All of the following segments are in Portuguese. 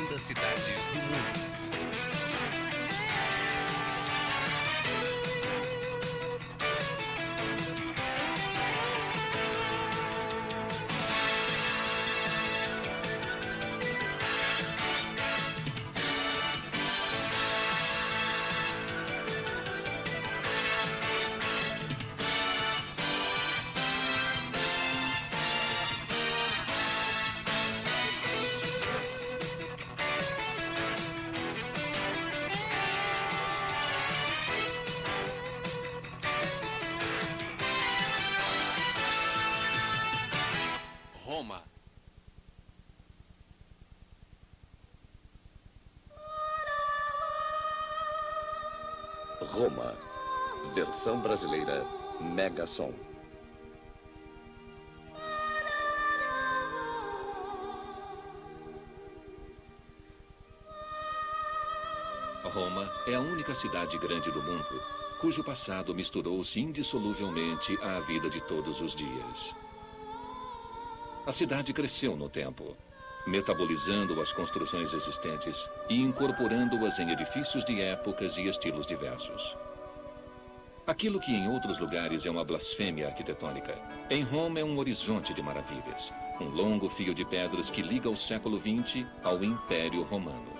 lindas cidades do mundo. Roma. Roma. Versão brasileira Mega Som. Roma é a única cidade grande do mundo cujo passado misturou-se indissoluvelmente à vida de todos os dias. A cidade cresceu no tempo, metabolizando as construções existentes e incorporando-as em edifícios de épocas e estilos diversos. Aquilo que em outros lugares é uma blasfêmia arquitetônica, em Roma é um horizonte de maravilhas, um longo fio de pedras que liga o século XX ao Império Romano.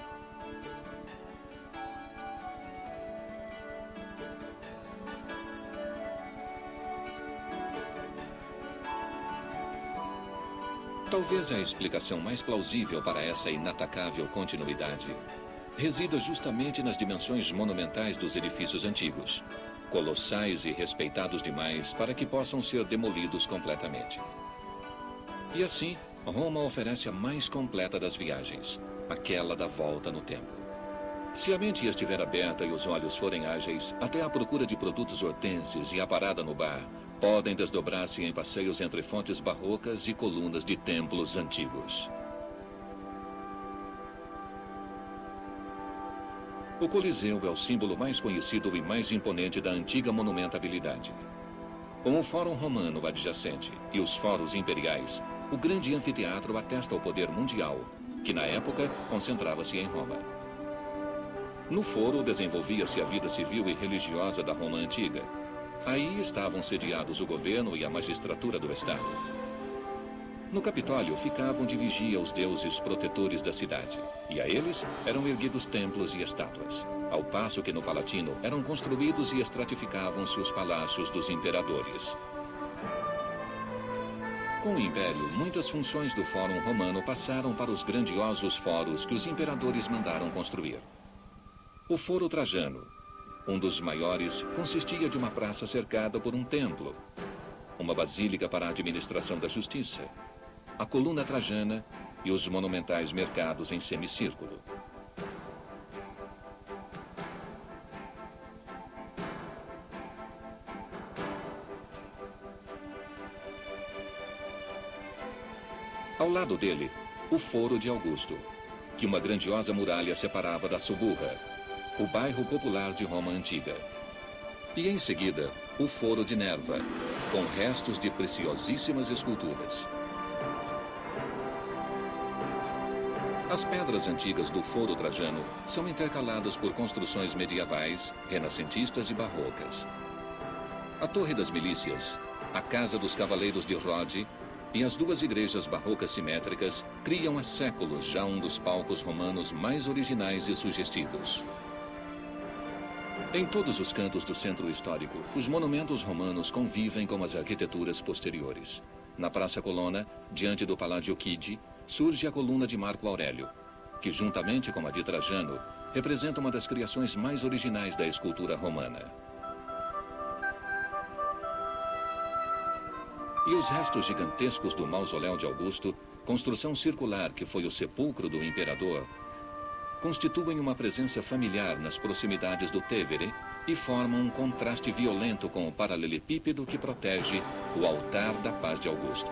Talvez a explicação mais plausível para essa inatacável continuidade resida justamente nas dimensões monumentais dos edifícios antigos, colossais e respeitados demais para que possam ser demolidos completamente. E assim, Roma oferece a mais completa das viagens, aquela da volta no tempo. Se a mente estiver aberta e os olhos forem ágeis, até a procura de produtos hortenses e a parada no bar podem desdobrar-se em passeios entre fontes barrocas e colunas de templos antigos. O Coliseu é o símbolo mais conhecido e mais imponente da antiga monumentabilidade. Com o Fórum Romano adjacente e os fóruns imperiais, o grande anfiteatro atesta o poder mundial, que na época concentrava-se em Roma. No foro desenvolvia-se a vida civil e religiosa da Roma antiga. Aí estavam sediados o governo e a magistratura do Estado. No Capitólio ficavam de vigia os deuses protetores da cidade, e a eles eram erguidos templos e estátuas, ao passo que no Palatino eram construídos e estratificavam-se os palácios dos imperadores. Com o Império, muitas funções do Fórum Romano passaram para os grandiosos fóruns que os imperadores mandaram construir. O Foro Trajano, um dos maiores, consistia de uma praça cercada por um templo, uma basílica para a administração da justiça, a coluna trajana e os monumentais mercados em semicírculo. Ao lado dele, o Foro de Augusto, que uma grandiosa muralha separava da Suburra, o bairro popular de Roma antiga. E em seguida, o Foro de Nerva, com restos de preciosíssimas esculturas. As pedras antigas do Foro Trajano são intercaladas por construções medievais, renascentistas e barrocas. A Torre das Milícias, a Casa dos Cavaleiros de Rode e as duas igrejas barrocas simétricas criam há séculos já um dos palcos romanos mais originais e sugestivos. Em todos os cantos do centro histórico, os monumentos romanos convivem com as arquiteturas posteriores. Na Praça Colonna, diante do Palácio Chigi, surge a coluna de Marco Aurélio, que juntamente com a de Trajano, representa uma das criações mais originais da escultura romana. E os restos gigantescos do Mausoléu de Augusto, construção circular que foi o sepulcro do imperador, constituem uma presença familiar nas proximidades do Tevere e formam um contraste violento com o paralelepípedo que protege o altar da paz de Augusto.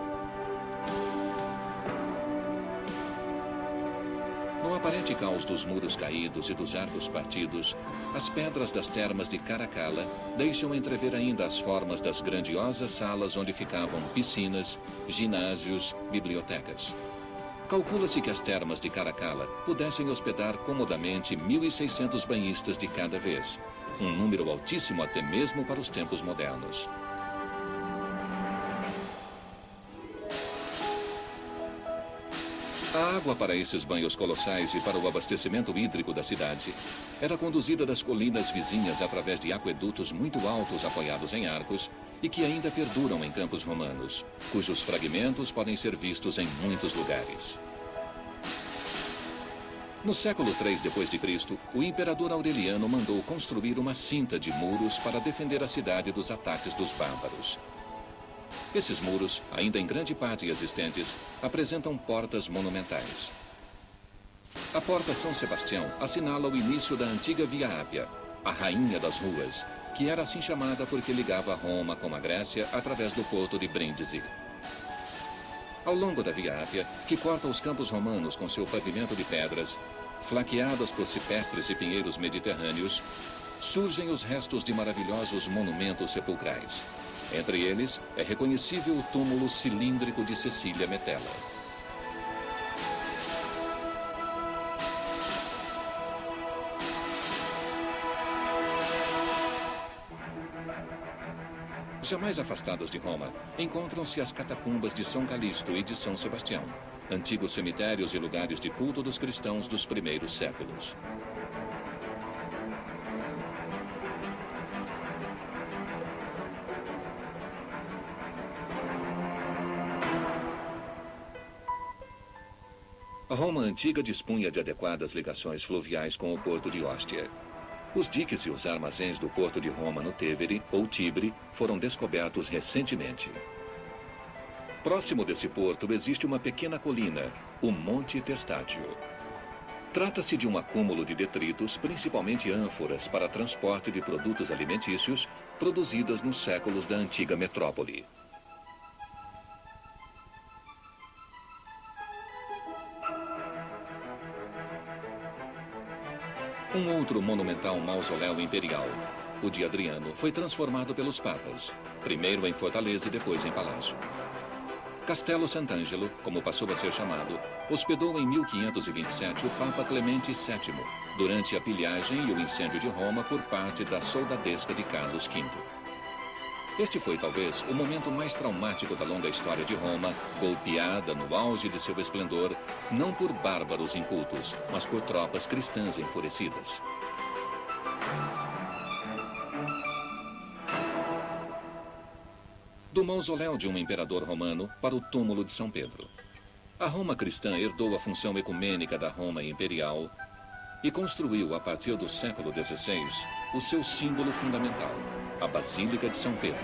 No aparente caos dos muros caídos e dos arcos partidos, as pedras das termas de Caracalla deixam entrever ainda as formas das grandiosas salas onde ficavam piscinas, ginásios, bibliotecas. Calcula-se que as termas de Caracalla pudessem hospedar comodamente 1.600 banhistas de cada vez, um número altíssimo até mesmo para os tempos modernos. A água para esses banhos colossais e para o abastecimento hídrico da cidade era conduzida das colinas vizinhas através de aquedutos muito altos apoiados em arcos e que ainda perduram em campos romanos, cujos fragmentos podem ser vistos em muitos lugares. No século III d.C., o imperador Aureliano mandou construir uma cinta de muros para defender a cidade dos ataques dos bárbaros. Esses muros, ainda em grande parte existentes, apresentam portas monumentais. A Porta São Sebastião assinala o início da antiga Via Ápia, a rainha das ruas, que era assim chamada porque ligava Roma com a Grécia através do porto de Brindisi. Ao longo da Via Ápia, que corta os campos romanos com seu pavimento de pedras, flanqueadas por cipestres e pinheiros mediterrâneos, surgem os restos de maravilhosos monumentos sepulcrais. Entre eles, é reconhecível o túmulo cilíndrico de Cecília Metella. Jamais afastadas de Roma, encontram-se as catacumbas de São Calixto e de São Sebastião, antigos cemitérios e lugares de culto dos cristãos dos primeiros séculos. A Roma antiga dispunha de adequadas ligações fluviais com o porto de Ostia. Os diques e os armazéns do porto de Roma no Tevere, ou Tibre, foram descobertos recentemente. Próximo desse porto existe uma pequena colina, o Monte Testádio. Trata-se de um acúmulo de detritos, principalmente ânforas para transporte de produtos alimentícios, produzidas nos séculos da antiga metrópole. Um outro monumental mausoléu imperial, o de Adriano, foi transformado pelos papas, primeiro em fortaleza e depois em palácio. Castelo Sant'Angelo, como passou a ser chamado, hospedou em 1527 o Papa Clemente VII, durante a pilhagem e o incêndio de Roma por parte da soldadesca de Carlos V. Este foi, talvez, o momento mais traumático da longa história de Roma, golpeada no auge de seu esplendor, não por bárbaros incultos, mas por tropas cristãs enfurecidas. Do mausoléu de um imperador romano para o túmulo de São Pedro. A Roma cristã herdou a função ecumênica da Roma imperial e construiu, a partir do século XVI, o seu símbolo fundamental, a Basílica de São Pedro.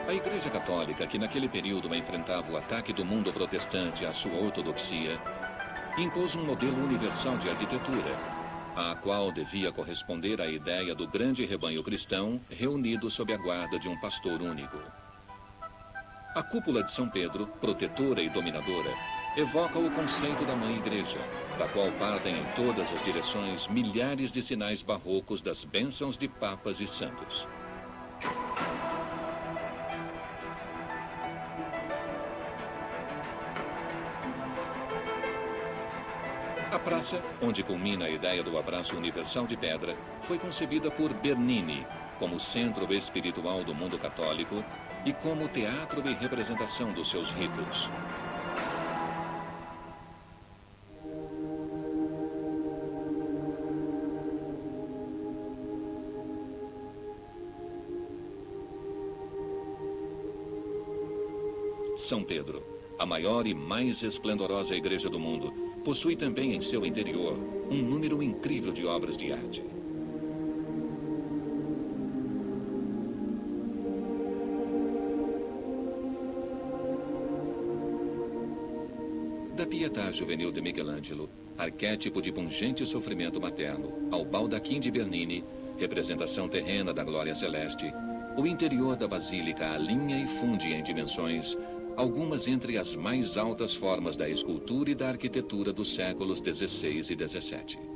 A Igreja Católica, que naquele período enfrentava o ataque do mundo protestante à sua ortodoxia, impôs um modelo universal de arquitetura, à qual devia corresponder a ideia do grande rebanho cristão reunido sob a guarda de um pastor único. A cúpula de São Pedro, protetora e dominadora, evoca o conceito da Mãe Igreja, da qual partem em todas as direções milhares de sinais barrocos das bênçãos de papas e santos. A praça, onde culmina a ideia do abraço universal de pedra, foi concebida por Bernini como centro espiritual do mundo católico e como teatro e representação dos seus ritos. São Pedro, a maior e mais esplendorosa igreja do mundo, possui também em seu interior um número incrível de obras de arte. Da Pietà juvenil de Michelangelo, arquétipo de pungente sofrimento materno, ao baldaquim de Bernini, representação terrena da glória celeste, o interior da basílica alinha e funde em dimensões algumas entre as mais altas formas da escultura e da arquitetura dos séculos XVI e XVII.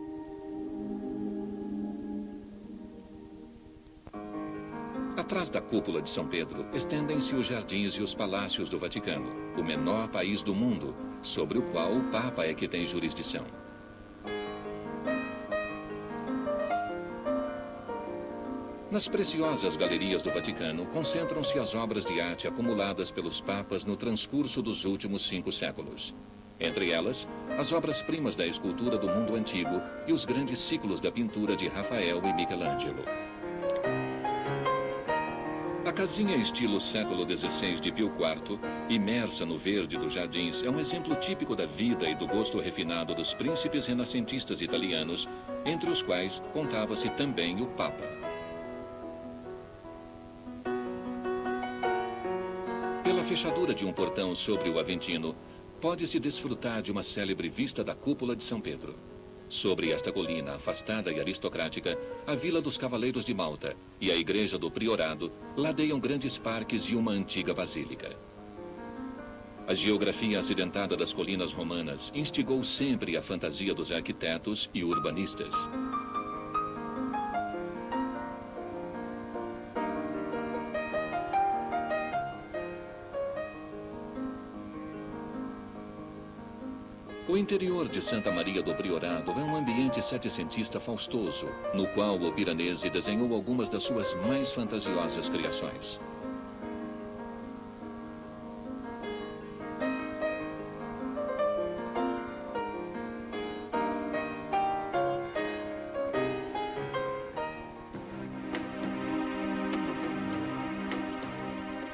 Atrás da cúpula de São Pedro, estendem-se os jardins e os palácios do Vaticano, o menor país do mundo, sobre o qual o Papa é que tem jurisdição. Nas preciosas galerias do Vaticano, concentram-se as obras de arte acumuladas pelos papas no transcurso dos últimos 5 séculos. Entre elas, as obras-primas da escultura do mundo antigo e os grandes ciclos da pintura de Rafael e Michelangelo. A casinha estilo século XVI de Pio IV, imersa no verde dos jardins, é um exemplo típico da vida e do gosto refinado dos príncipes renascentistas italianos, entre os quais contava-se também o Papa. Pela fechadura de um portão sobre o Aventino, pode-se desfrutar de uma célebre vista da cúpula de São Pedro. Sobre esta colina afastada e aristocrática, a Vila dos Cavaleiros de Malta e a Igreja do Priorado ladeiam grandes parques e uma antiga basílica. A geografia acidentada das colinas romanas instigou sempre a fantasia dos arquitetos e urbanistas. O interior de Santa Maria do Priorado é um ambiente setecentista faustoso, no qual o Piranesi desenhou algumas das suas mais fantasiosas criações.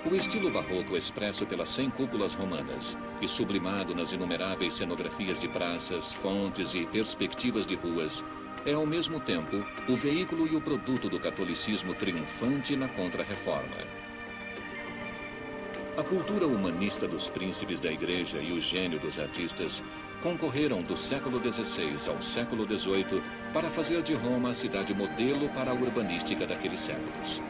O estilo barroco expresso pelas 100 cúpulas romanas e sublimado nas inumeráveis cenografias de praças, fontes e perspectivas de ruas, é ao mesmo tempo o veículo e o produto do catolicismo triunfante na Contra-Reforma. A cultura humanista dos príncipes da Igreja e o gênio dos artistas concorreram do século XVI ao século XVIII para fazer de Roma a cidade modelo para a urbanística daqueles séculos.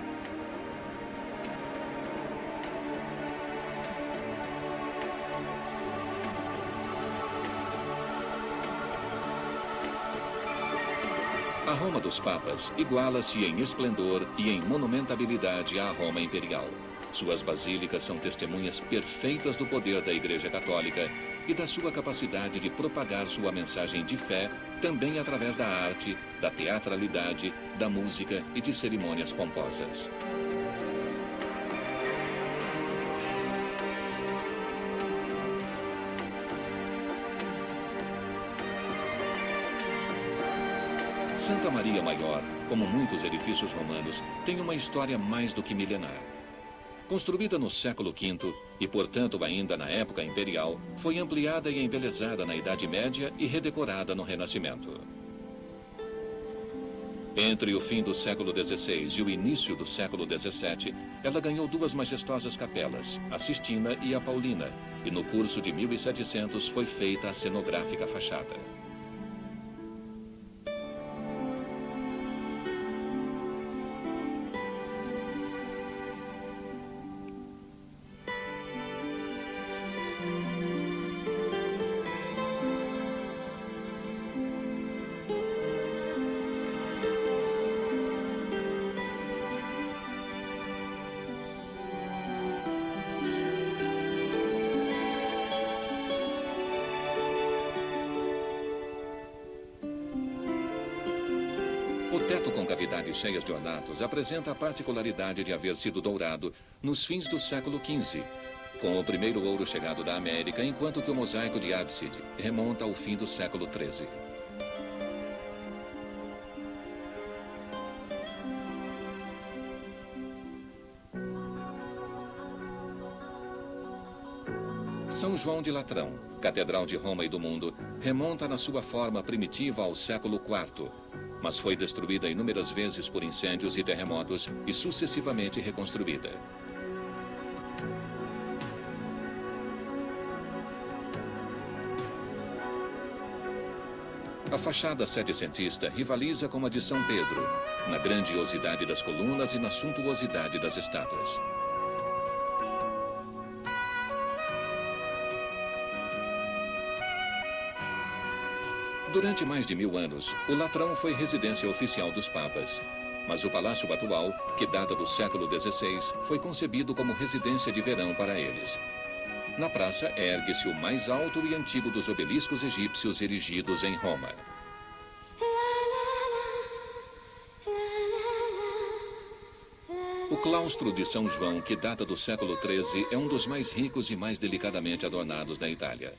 A Roma dos Papas iguala-se em esplendor e em monumentabilidade à Roma imperial. Suas basílicas são testemunhas perfeitas do poder da Igreja Católica e da sua capacidade de propagar sua mensagem de fé também através da arte, da teatralidade, da música e de cerimônias pomposas. Santa Maria Maior, como muitos edifícios romanos, tem uma história mais do que milenar. Construída no século V e, portanto, ainda na época imperial, foi ampliada e embelezada na Idade Média e redecorada no Renascimento. Entre o fim do século XVI e o início do século XVII, ela ganhou 2 majestosas capelas, a Sistina e a Paulina, e no curso de 1700 foi feita a cenográfica fachada. O teto com cavidades cheias de ornatos apresenta a particularidade de haver sido dourado nos fins do século XV, com o primeiro ouro chegado da América, enquanto que o mosaico de ábside remonta ao fim do século XIII. São João de Latrão, Catedral de Roma e do mundo, remonta na sua forma primitiva ao século IV, mas foi destruída inúmeras vezes por incêndios e terremotos e sucessivamente reconstruída. A fachada setecentista rivaliza com a de São Pedro, na grandiosidade das colunas e na suntuosidade das estátuas. Durante mais de 1000 anos, o latrão foi residência oficial dos papas. Mas o palácio atual, que data do século XVI, foi concebido como residência de verão para eles. Na praça ergue-se o mais alto e antigo dos obeliscos egípcios erigidos em Roma. O claustro de São João, que data do século XIII, é um dos mais ricos e mais delicadamente adornados da Itália.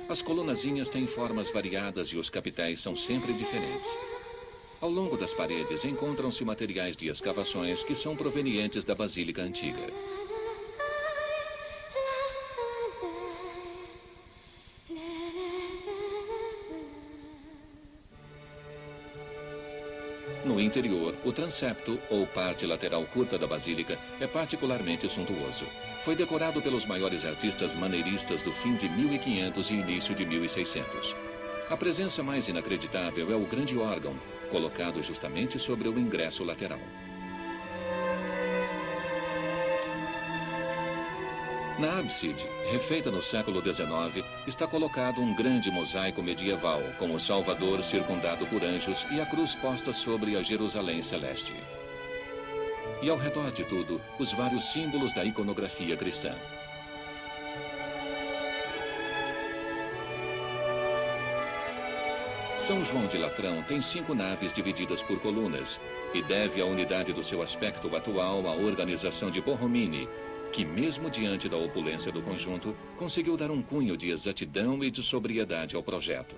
As colunazinhas têm formas variadas e os capitéis são sempre diferentes. Ao longo das paredes encontram-se materiais de escavações que são provenientes da Basílica Antiga. No interior, o transepto, ou parte lateral curta da Basílica, é particularmente suntuoso. Foi decorado pelos maiores artistas maneiristas do fim de 1500 e início de 1600. A presença mais inacreditável é o grande órgão, colocado justamente sobre o ingresso lateral. Na ábside, refeita no século XIX, está colocado um grande mosaico medieval, com o Salvador circundado por anjos e a cruz posta sobre a Jerusalém celeste. E ao redor de tudo, os vários símbolos da iconografia cristã. São João de Latrão tem 5 naves divididas por colunas e deve a unidade do seu aspecto atual à organização de Borromini, que mesmo diante da opulência do conjunto, conseguiu dar um cunho de exatidão e de sobriedade ao projeto.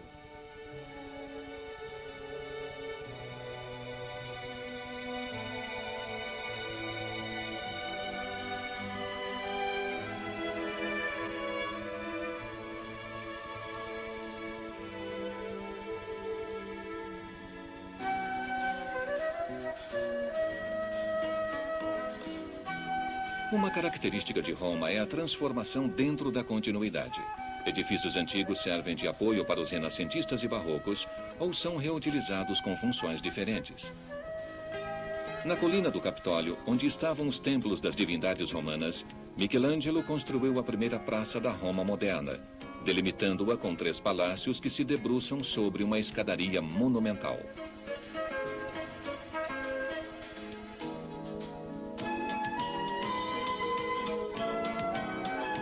Uma característica de Roma é a transformação dentro da continuidade. Edifícios antigos servem de apoio para os renascentistas e barrocos ou são reutilizados com funções diferentes. Na colina do Capitólio, onde estavam os templos das divindades romanas, Michelangelo construiu a primeira praça da Roma moderna, delimitando-a com 3 palácios que se debruçam sobre uma escadaria monumental.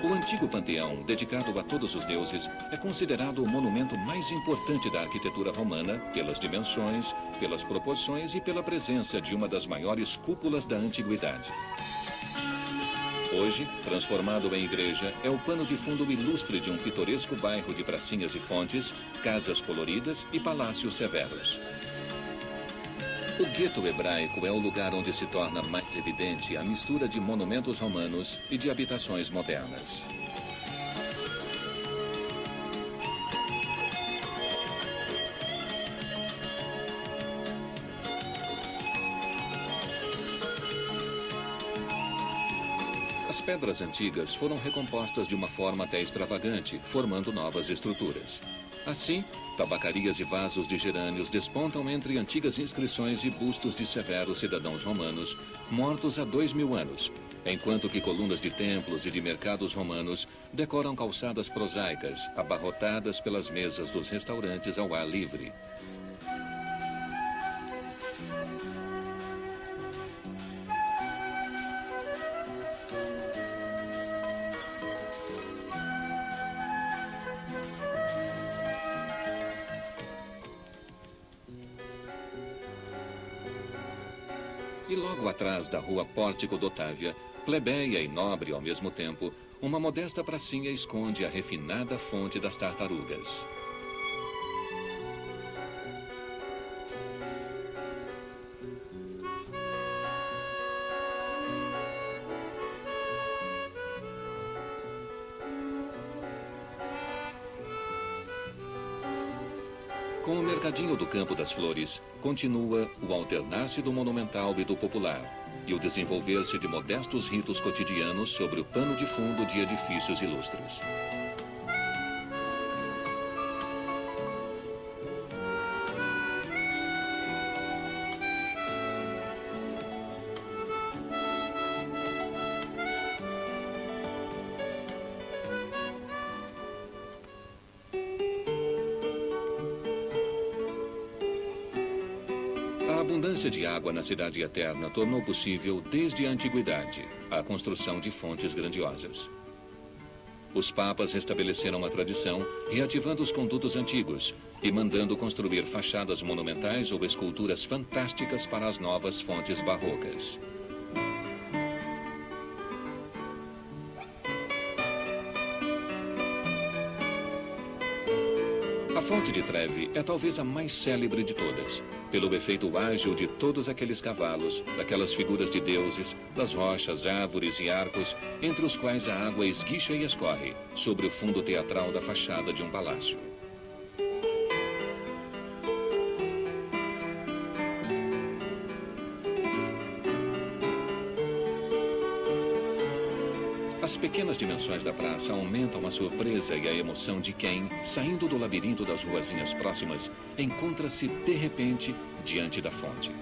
O antigo panteão, dedicado a todos os deuses, é considerado o monumento mais importante da arquitetura romana pelas dimensões, pelas proporções e pela presença de uma das maiores cúpulas da antiguidade. Hoje, transformado em igreja, é o pano de fundo ilustre de um pitoresco bairro de pracinhas e fontes, casas coloridas e palácios severos. O gueto hebraico é o lugar onde se torna mais evidente a mistura de monumentos romanos e de habitações modernas. As pedras antigas foram recompostas de uma forma até extravagante, formando novas estruturas. Assim, tabacarias e vasos de gerânios despontam entre antigas inscrições e bustos de severos cidadãos romanos, mortos há 2000 anos, enquanto que colunas de templos e de mercados romanos decoram calçadas prosaicas, abarrotadas pelas mesas dos restaurantes ao ar livre. E logo atrás da rua Pórtico d'Otávia, plebeia e nobre ao mesmo tempo, uma modesta pracinha esconde a refinada fonte das tartarugas. Com o mercadinho do Campo das Flores, continua o alternar-se do monumental e do popular, e o desenvolver-se de modestos ritos cotidianos sobre o pano de fundo de edifícios ilustres. abundância de água na Cidade Eterna tornou possível, desde a antiguidade, a construção de fontes grandiosas. Os papas restabeleceram a tradição, reativando os condutos antigos e mandando construir fachadas monumentais ou esculturas fantásticas para as novas fontes barrocas. A fonte de Trevi é talvez a mais célebre de todas, pelo efeito ágil de todos aqueles cavalos, daquelas figuras de deuses, das rochas, árvores e arcos, entre os quais a água esguicha e escorre, sobre o fundo teatral da fachada de um palácio. As pequenas dimensões da praça aumentam a surpresa e a emoção de quem, saindo do labirinto das ruazinhas próximas, encontra-se de repente diante da fonte.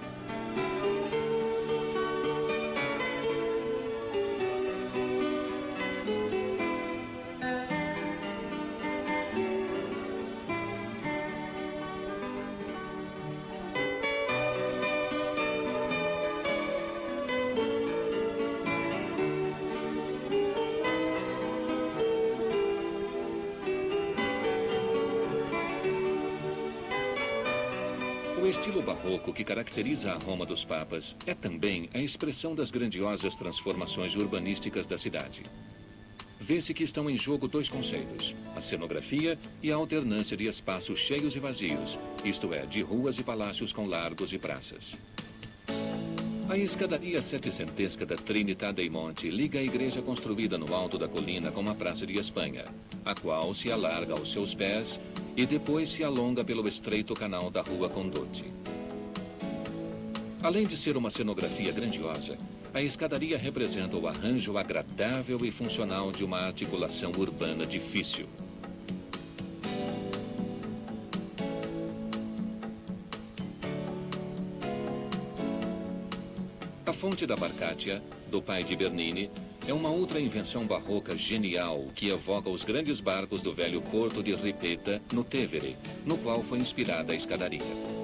O estilo barroco que caracteriza a Roma dos Papas é também a expressão das grandiosas transformações urbanísticas da cidade. Vê-se que estão em jogo dois conceitos, a cenografia e a alternância de espaços cheios e vazios, isto é, de ruas e palácios com largos e praças. A escadaria setecentesca da Trinità dei Monti liga a igreja construída no alto da colina com a Praça de Espanha, a qual se alarga aos seus pés e depois se alonga pelo estreito canal da Rua Condotti. Além de ser uma cenografia grandiosa, a escadaria representa o arranjo agradável e funcional de uma articulação urbana difícil. A fonte da Barcaccia, do pai de Bernini, é uma outra invenção barroca genial que evoca os grandes barcos do velho porto de Ripetta, no Tevere, no qual foi inspirada a escadaria.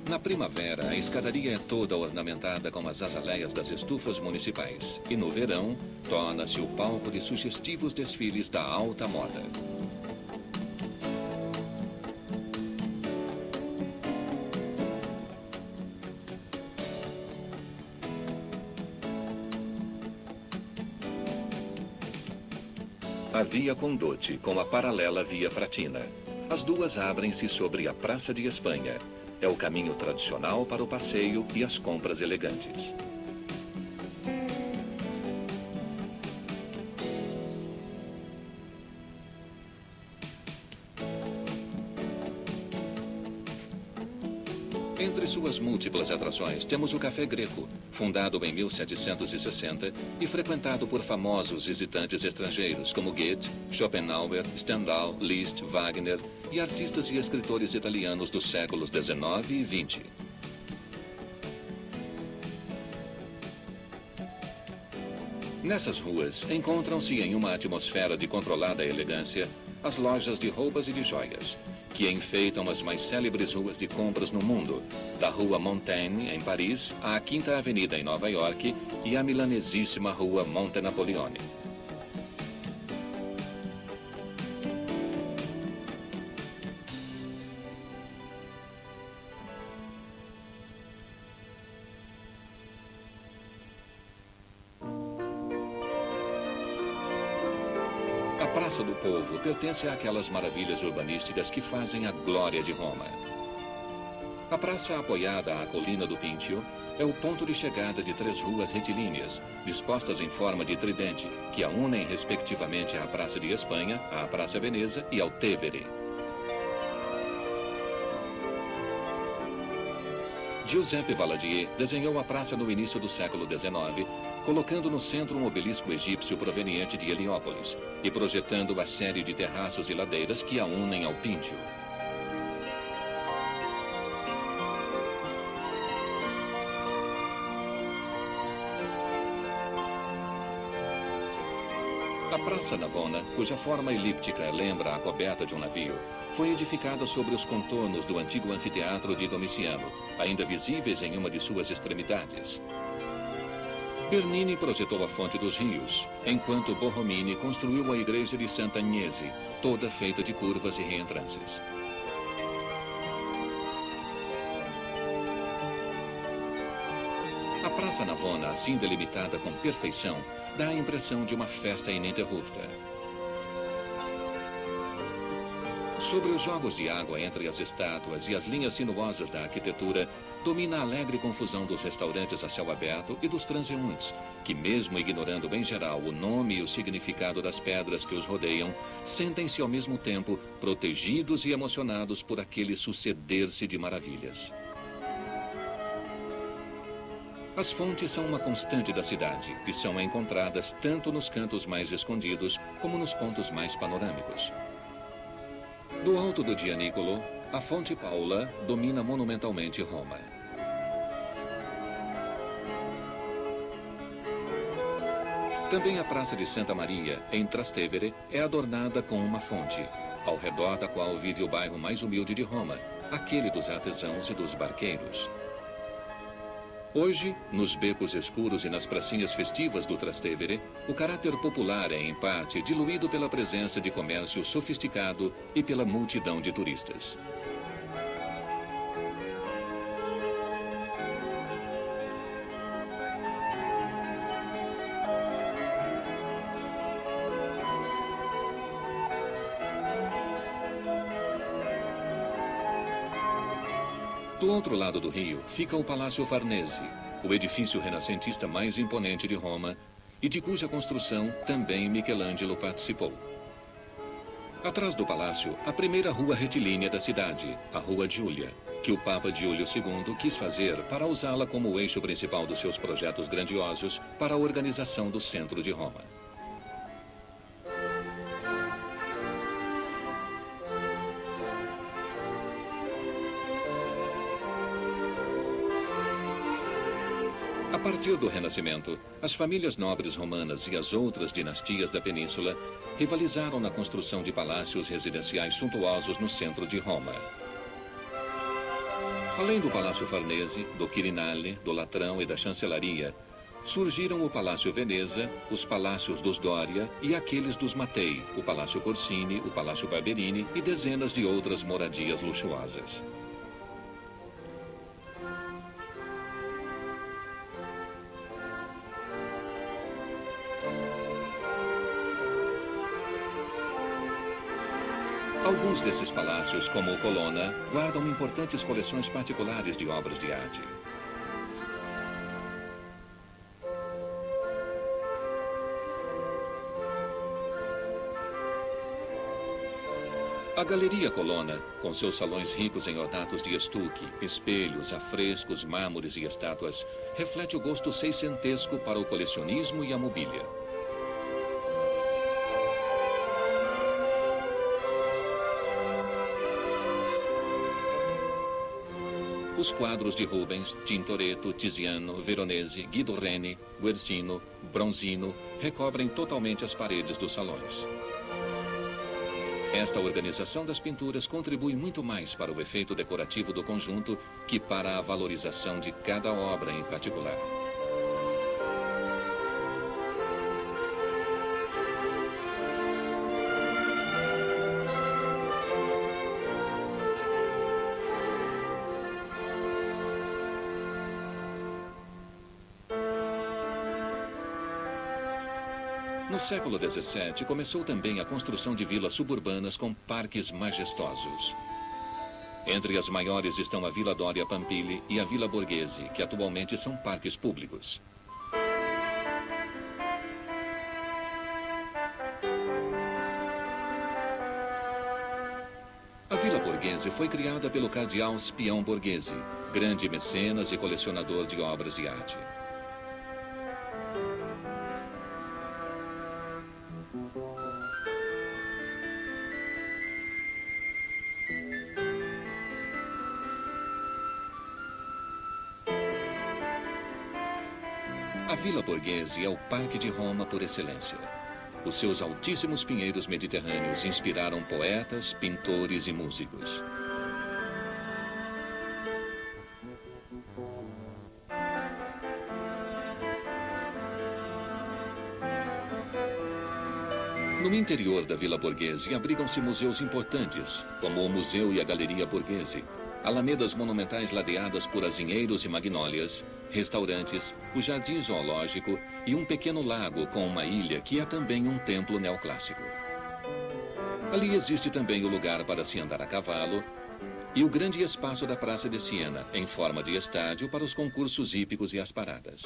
Na primavera, a escadaria é toda ornamentada com as azaleias das estufas municipais e, no verão, torna-se o palco de sugestivos desfiles da alta moda. A Via Condotti com a paralela Via Fratina. As duas abrem-se sobre a Praça de Espanha. É o caminho tradicional para o passeio e as compras elegantes. Entre suas múltiplas atrações, temos o Café Greco, fundado em 1760 e frequentado por famosos visitantes estrangeiros como Goethe, Schopenhauer, Stendhal, Liszt, Wagner e artistas e escritores italianos dos séculos XIX e XX. Nessas ruas, encontram-se em uma atmosfera de controlada elegância as lojas de roupas e de joias, que enfeitam as mais célebres ruas de compras no mundo, da Rua Montaigne, em Paris, à Quinta Avenida, em Nova York, e à milanesíssima Rua Monte Napoleone. A Praça do Povo pertence àquelas maravilhas urbanísticas que fazem a glória de Roma. A praça, apoiada à colina do Pincio, é o ponto de chegada de três ruas retilíneas, dispostas em forma de tridente, que a unem respectivamente à Praça de Espanha, à Praça Veneza e ao Tevere. Giuseppe Valadier desenhou a praça no início do século XIX, colocando no centro um obelisco egípcio proveniente de Heliópolis e projetando a série de terraços e ladeiras que a unem ao Pincio. A Praça Navona, cuja forma elíptica lembra a coberta de um navio, foi edificada sobre os contornos do antigo anfiteatro de Domiciano, ainda visíveis em uma de suas extremidades. Bernini projetou a Fonte dos Rios, enquanto Borromini construiu a igreja de Santa Agnese, toda feita de curvas e reentrâncias. A Praça Navona, assim delimitada com perfeição, dá a impressão de uma festa ininterrupta. Sobre os jogos de água entre as estátuas e as linhas sinuosas da arquitetura, domina a alegre confusão dos restaurantes a céu aberto e dos transeuntes, que mesmo ignorando bem geral o nome e o significado das pedras que os rodeiam, sentem-se ao mesmo tempo protegidos e emocionados por aquele suceder-se de maravilhas. As fontes são uma constante da cidade e são encontradas tanto nos cantos mais escondidos como nos pontos mais panorâmicos. Do alto do Gianicolo, a Fonte Paula domina monumentalmente Roma. Também a Praça de Santa Maria, em Trastevere, é adornada com uma fonte, ao redor da qual vive o bairro mais humilde de Roma, aquele dos artesãos e dos barqueiros. Hoje, nos becos escuros e nas pracinhas festivas do Trastevere, o caráter popular é, em parte, diluído pela presença de comércio sofisticado e pela multidão de turistas. Do outro lado do rio fica o Palácio Farnese, o edifício renascentista mais imponente de Roma e de cuja construção também Michelangelo participou. Atrás do palácio, a primeira rua retilínea da cidade, a Rua Giulia, que o Papa Júlio II quis fazer para usá-la como o eixo principal dos seus projetos grandiosos para a organização do centro de Roma. A partir do Renascimento, as famílias nobres romanas e as outras dinastias da península rivalizaram na construção de palácios residenciais suntuosos no centro de Roma. Além do Palácio Farnese, do Quirinale, do Latrão e da Chancelaria, surgiram o Palácio Veneza, os palácios dos Doria e aqueles dos Mattei, o Palácio Corsini, o Palácio Barberini e dezenas de outras moradias luxuosas. Alguns desses palácios, como o Colonna, guardam importantes coleções particulares de obras de arte. A Galeria Colonna, com seus salões ricos em ornatos de estuque, espelhos, afrescos, mármores e estátuas, reflete o gosto seiscentesco para o colecionismo e a mobília. Os quadros de Rubens, Tintoretto, Tiziano, Veronese, Guido Reni, Guercino, Bronzino recobrem totalmente as paredes dos salões. Esta organização das pinturas contribui muito mais para o efeito decorativo do conjunto que para a valorização de cada obra em particular. No século XVII, começou também a construção de vilas suburbanas com parques majestosos. Entre as maiores estão a Vila Doria Pampilli e a Vila Borghese, que atualmente são parques públicos. A Vila Borghese foi criada pelo cardeal Spion Borghese, grande mecenas e colecionador de obras de arte. A Vila Borghese é o Parque de Roma por excelência. os seus altíssimos pinheiros mediterrâneos inspiraram poetas, pintores e músicos. No interior da Vila Borghese abrigam-se museus importantes, como o Museu e a Galeria Borghese, alamedas monumentais ladeadas por azinheiros e magnólias, restaurantes, o jardim zoológico e um pequeno lago com uma ilha que é também um templo neoclássico. Ali existe também o lugar para se andar a cavalo e o grande espaço da Praça de Siena, em forma de estádio para os concursos hípicos e as paradas.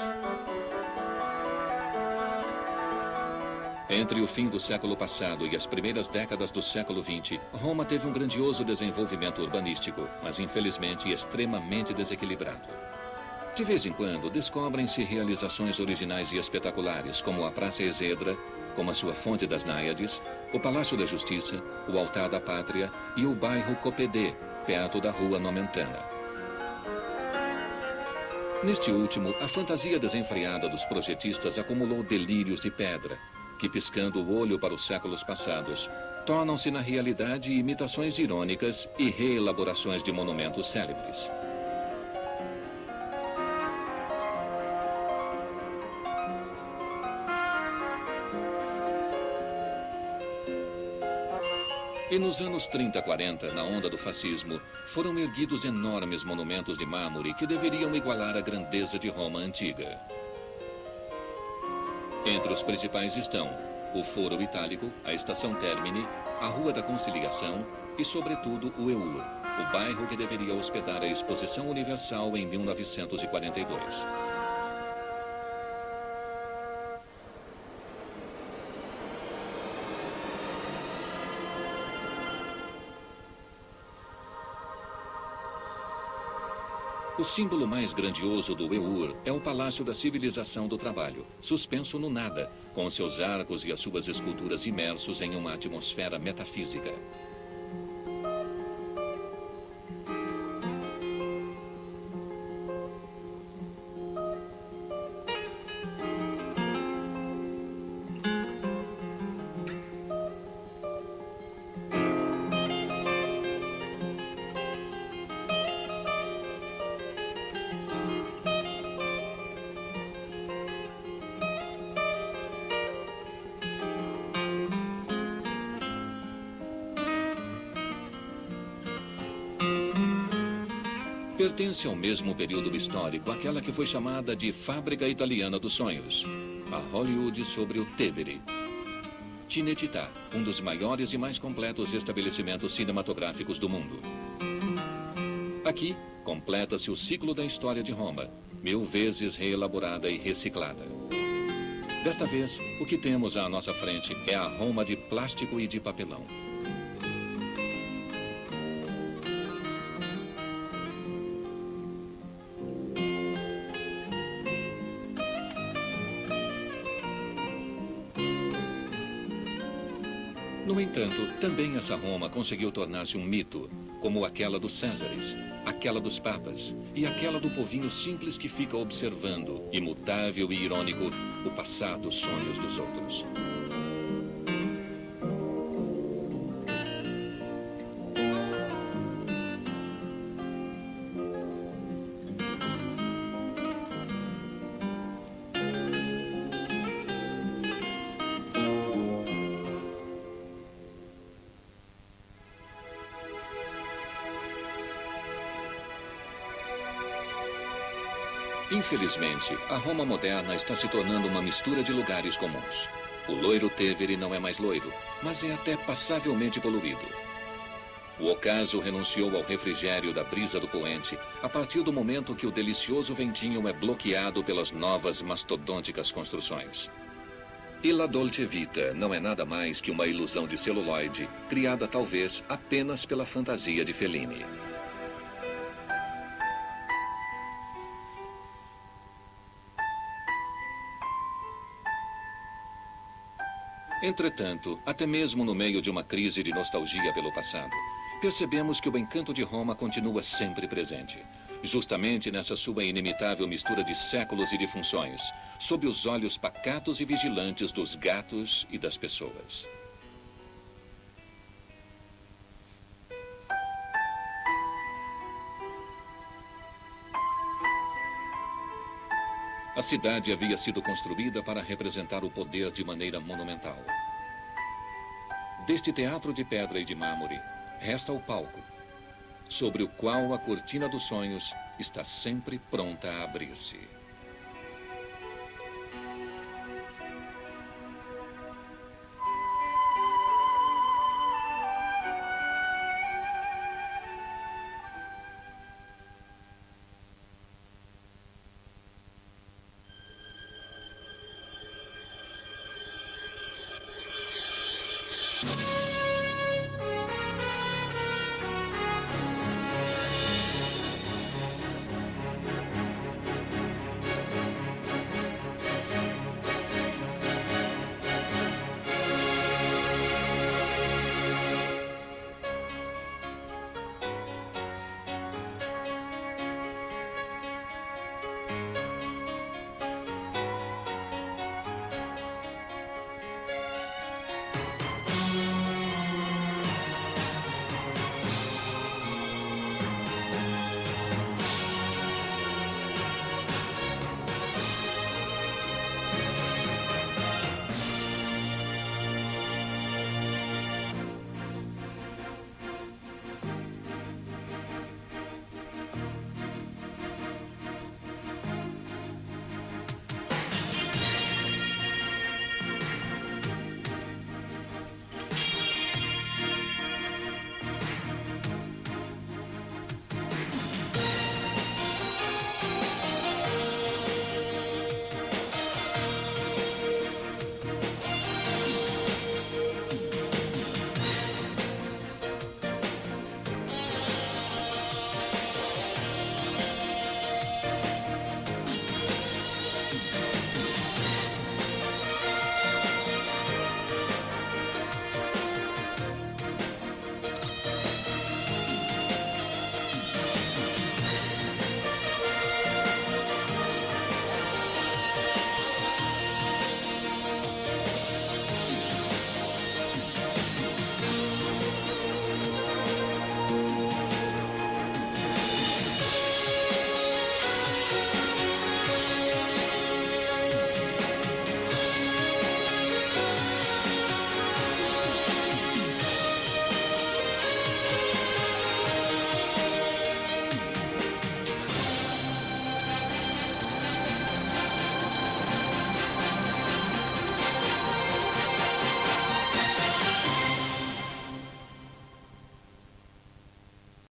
Entre o fim do século passado e as primeiras décadas do século XX, Roma teve um grandioso desenvolvimento urbanístico, mas infelizmente extremamente desequilibrado. De vez em quando, descobrem-se realizações originais e espetaculares, como a Praça Esedra, como a sua Fonte das Náiades, o Palácio da Justiça, o Altar da Pátria e o bairro Copedê, perto da Rua Nomentana. Neste último, a fantasia desenfreada dos projetistas acumulou delírios de pedra, que, piscando o olho para os séculos passados, tornam-se na realidade imitações irônicas e reelaborações de monumentos célebres. E nos anos 30, 40, na onda do fascismo, foram erguidos enormes monumentos de mármore que deveriam igualar a grandeza de Roma antiga. Entre os principais estão o Foro Itálico, a Estação Termini, a Rua da Conciliação e, sobretudo, o EUR, o bairro que deveria hospedar a Exposição Universal em 1942. O símbolo mais grandioso do EUR é o Palácio da Civilização do Trabalho, suspenso no nada, com seus arcos e as suas esculturas imersos em uma atmosfera metafísica. Pertence ao mesmo período histórico aquela que foi chamada de Fábrica Italiana dos Sonhos, a Hollywood sobre o Tevere. Cinecittà, um dos maiores e mais completos estabelecimentos cinematográficos do mundo. Aqui, completa-se o ciclo da história de Roma, 1000 vezes reelaborada e reciclada. Desta vez, o que temos à nossa frente é a Roma de plástico e de papelão. No entanto, também essa Roma conseguiu tornar-se um mito, como aquela dos Césares, aquela dos papas e aquela do povinho simples que fica observando, imutável e irônico, o passado, os sonhos dos outros. Infelizmente, a Roma moderna está se tornando uma mistura de lugares comuns. O loiro Tevere não é mais loiro, mas é até passavelmente poluído. O ocaso renunciou ao refrigério da brisa do poente a partir do momento que o delicioso ventinho é bloqueado pelas novas mastodônticas construções. E La Dolce Vita não é nada mais que uma ilusão de celuloide, criada talvez apenas pela fantasia de Fellini. Entretanto, até mesmo no meio de uma crise de nostalgia pelo passado, percebemos que o encanto de Roma continua sempre presente. justamente nessa sua inimitável mistura de séculos e de funções, sob os olhos pacatos e vigilantes dos gatos e das pessoas. A cidade havia sido construída para representar o poder de maneira monumental. Deste teatro de pedra e de mármore, resta o palco, sobre o qual a cortina dos sonhos está sempre pronta a abrir-se.